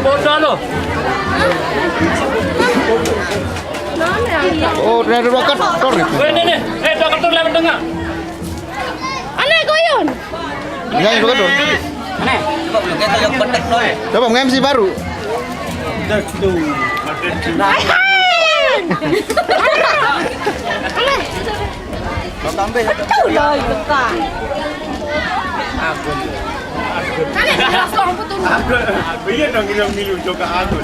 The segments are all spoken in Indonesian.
foto lo. Oh, dari dua kantor itu. Ini. Dua kantor lewat tengah. Aneh kau yun. Enggak, dua kantor. Aneh. Coba belum kita yang petek loh. Coba nge-MC baru. Tambah. Betul lah itu kan. Kalian jelas orang betul. Iya dong kita milu juga Agun.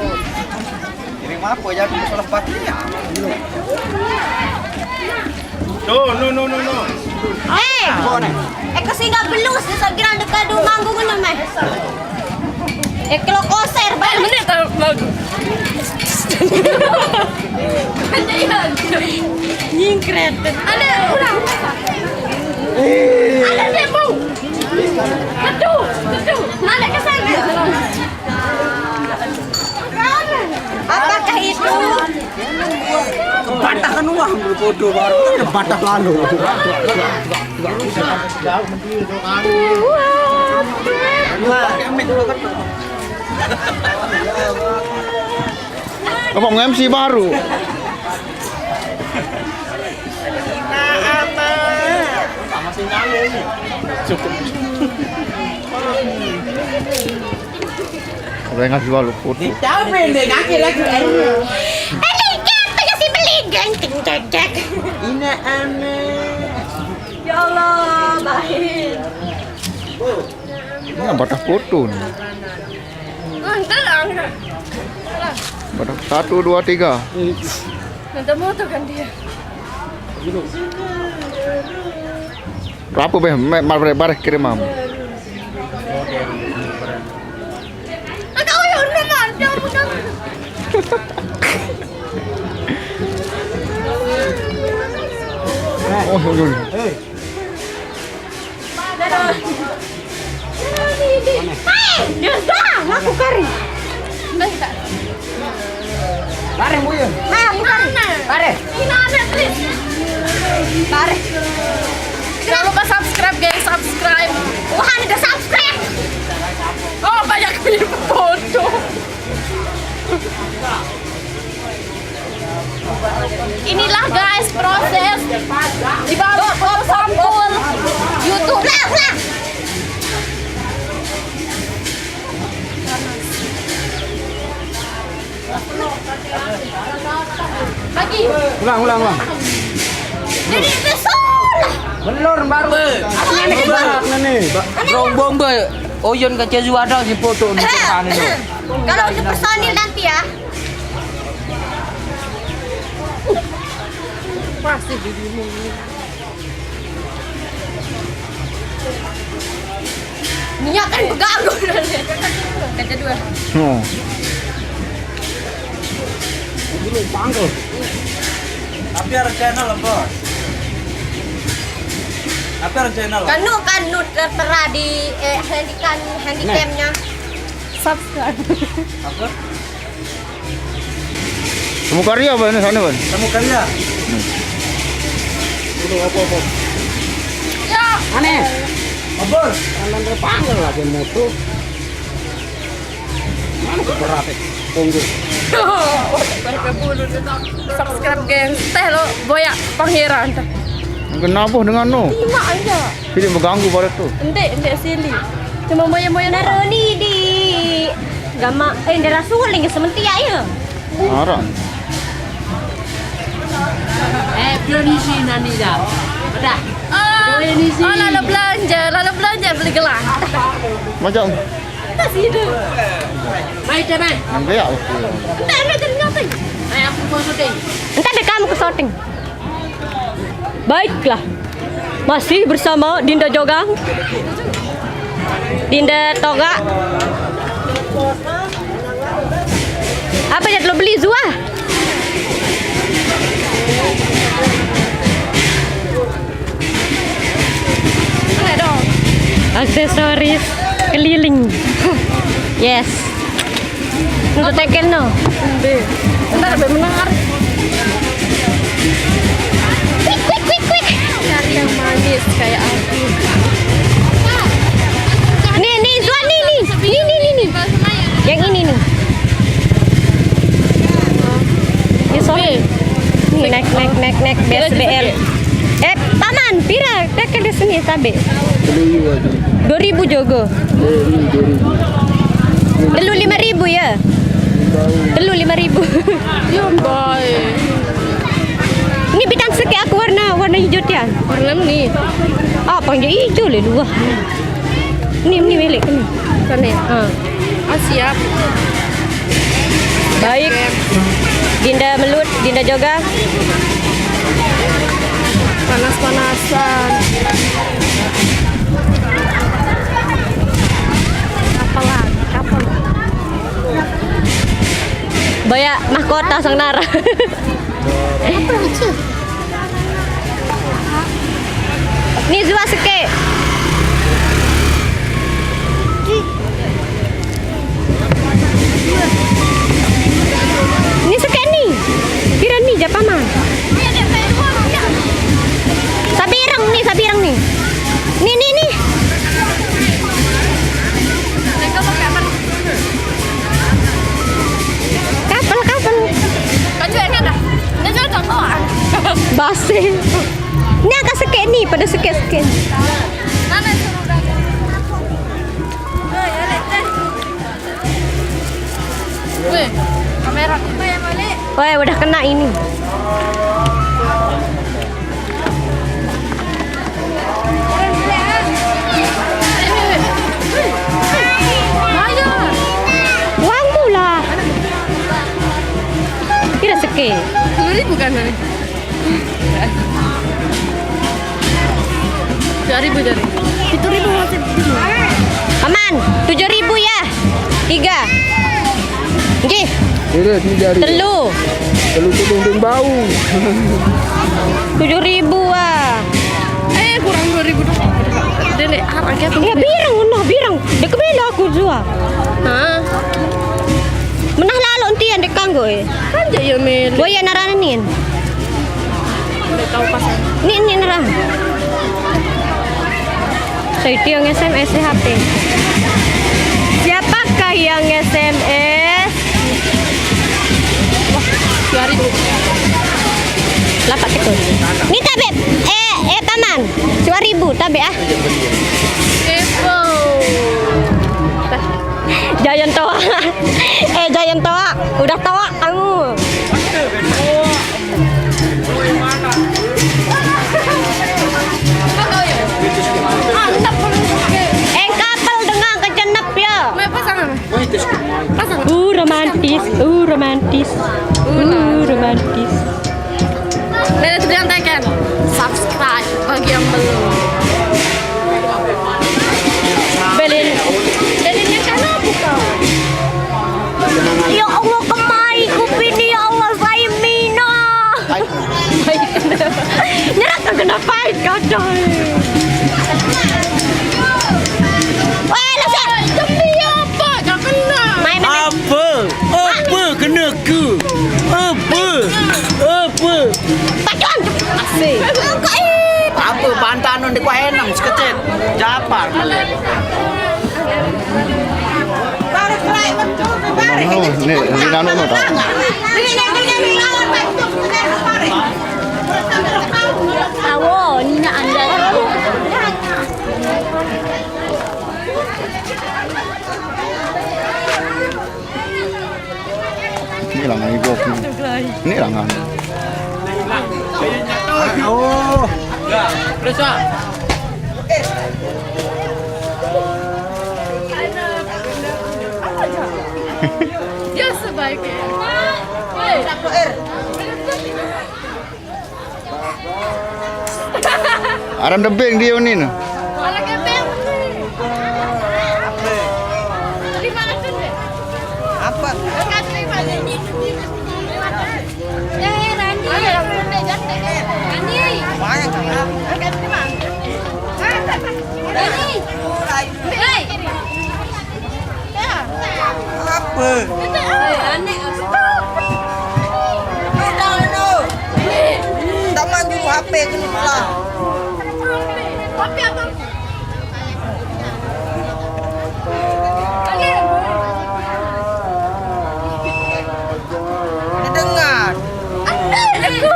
Ini mah apa ya salah pastinya. No. Kasi nga belus sa grand kado manggung na may. Kilo koser ba? Ano ta mag? Ano yan? Yung kreatin. Ano? Ulang. Ano siya mo? Kado. Ano ka sana? Apakah itu? Batah kan uang bodoh baru kan batah lalu. Apa nge-MC baru? Apa yang ngasih walu putih? Capek deh kaki lagi. Kasih beli ganting cecek. Ini aneh. Ya Allah, baik. Ini batas foto nih. Tenang. Batas 1, 2, 3. Nanti moto kan dia. Berapa beh? Baris kirim mam. Kau yang naman, kamu kan. Oh, yun. Dia dah, aku kari. Bentar. Lari mu yun. Aku kari. Lari. Ini ada Tris. Tarik. Jangan lupa subscribe guys, subscribe. Wah, ada subscribe. Oh, banyak pilih foto. Inilah guys proses dibangun sampul YouTube. Lah. Lagi. Ulang. Jadi besar. Belum baru. Ini kebarak nih. Rombong be. Oyon ke Cezuada si foto untuk sana itu. Kalau untuk personil nanti ya. Pasti dirimu. Minyak kan keganggu. Kaca dua. Oh. Dulu panggil. Tapi ada channel bos. Tapi ada channel. Kanu tertera di handicamnya. Subscribe. Apa? Kamu karya apa ini sana, Ban? Kamu kerja? Dulu apa? Ya. Aneh. Apa? Kalian terpanggil lagi motor. Mana keberat? Tunggu. Subscribe gengs. Teh lo boyak panghiran teh. Kenapa dengan no? Lima aja. Tidak mengganggu pada tuh. Ente sili. Cuma moya-moya naroni di gama daerah suling sementia ya. Arang. Donisi nanti dah. Udah. Lalu belanja beli gelang. Macam Kasih itu. Mai teman. nanti ya. Ente jadi ngapain? Aku mau syuting. Entar deh kamu ke shooting. Baiklah. Masih bersama Dinda Jogang. Dinda Toga. Apa yang lo beli Zua? Aksesoris keliling. Yes. Untuk teken no. Entar ada menarik. Quick. Cari yang manis kayak aku. Nih, Zuan nih. Yang ini nih. nek BSBL. Paman, pira tek ke sini tabe. 2000 jogo. Telu 5.000 ya. Telu 5.000. Ya boy. Ini bidang seke aku warna hijau tian. Warna ni. Ah, panggil hijau le luah. Ini milik ini. Sana. Siap. Baik. Dinda melut, Dinda Joga. Panas-panasan. Kapal. Banyak mahkota sang Nara. Ni Zua seke. Ni seke ni. Kira ni Japama. Sabirang ni. Ni. Kapal. Basi. Ni agak seke ni pada seke. Weh, kamera kita yang balik. Wah, udah kena ini. Uangmu lah. Kira seke. 10.000 kan ni? 3.000 jadi. 7.000 masih. Aman, 7.000 ya. 3. Nggih. Kira 3 Telu. Telu bau. 7.000 ah. Kurang 2.000 dong. Dele harga tu. Ya birang. Dek bela aku jua. Ha? Menah lalu entian dek kanggo eh. Kan je ya mel. Boya naranin. Tak tahu pasal. Ni narah. So itu yang SMS di HP. Siapakah yang SMS? 2.000. Lapak tekun. Ni tabe. Paman. 2.000 tabe ah. Kepo. Jayan toa. Jayan toa. Udah toa kamu. Kapal dengan kecenep ya. Mai pasangan. Romantis. Lele tu yang tekan. Subscribe bagi yang belum. Belinnya kan apa kau? Ya Allah, kemai kupini ya Allah, saya Mina. Nyerak tak kena pahit kadang. Weh, lasik. Tapi apa? Tak kena. Main. Apa kena ke? Apa? Pacuan. Asik. Apa bantanon di kuah enam sekecil. Japar. Ni nano no tak. Awo, ni nak anda. Ni lah ngan ibu. Ni lah ngan. Oh. Resa. Ya sebaiknya. Aram debeng dia ni. Malah kepeng. Terima kasih. Apa? Terima kasih. Rani. Rani. Banyak kan? Rani. Hei. Apa? Aneh. Tak maju HP kena pula. Kopi apa? Didengar. Aku.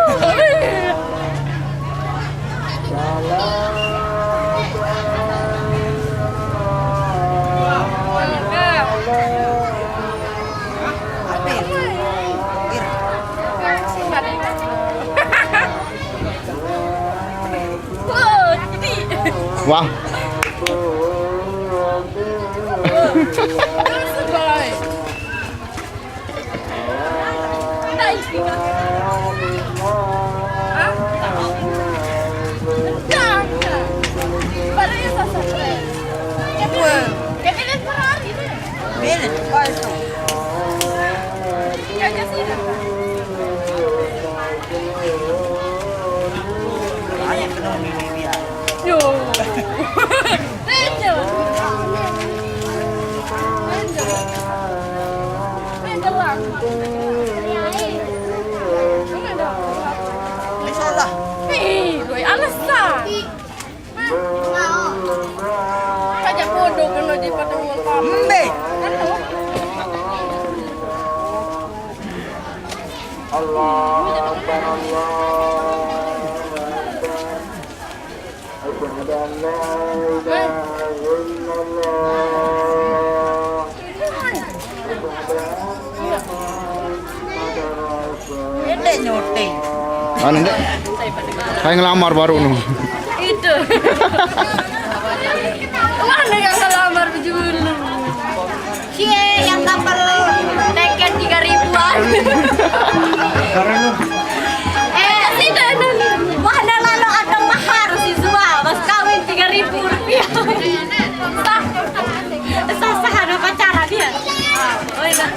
Wah. Bye. Nice. Bene, questo. Le sola. Mbe. Ini nyoting. Ano hindi? Kayak ngelamar baru nu. Itu. Mana yang ngelamar dulu? Cie yang kapal tiket 3.000-an. Tidak. Mana lalu ada mahar si Zua, mas kawin 3.000 rupiah. Sah-sah ada pacaran dia. Oh enggak.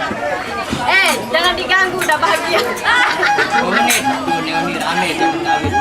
Jangan diganggu, udah bahagia. Oh ini rame jangan kawin.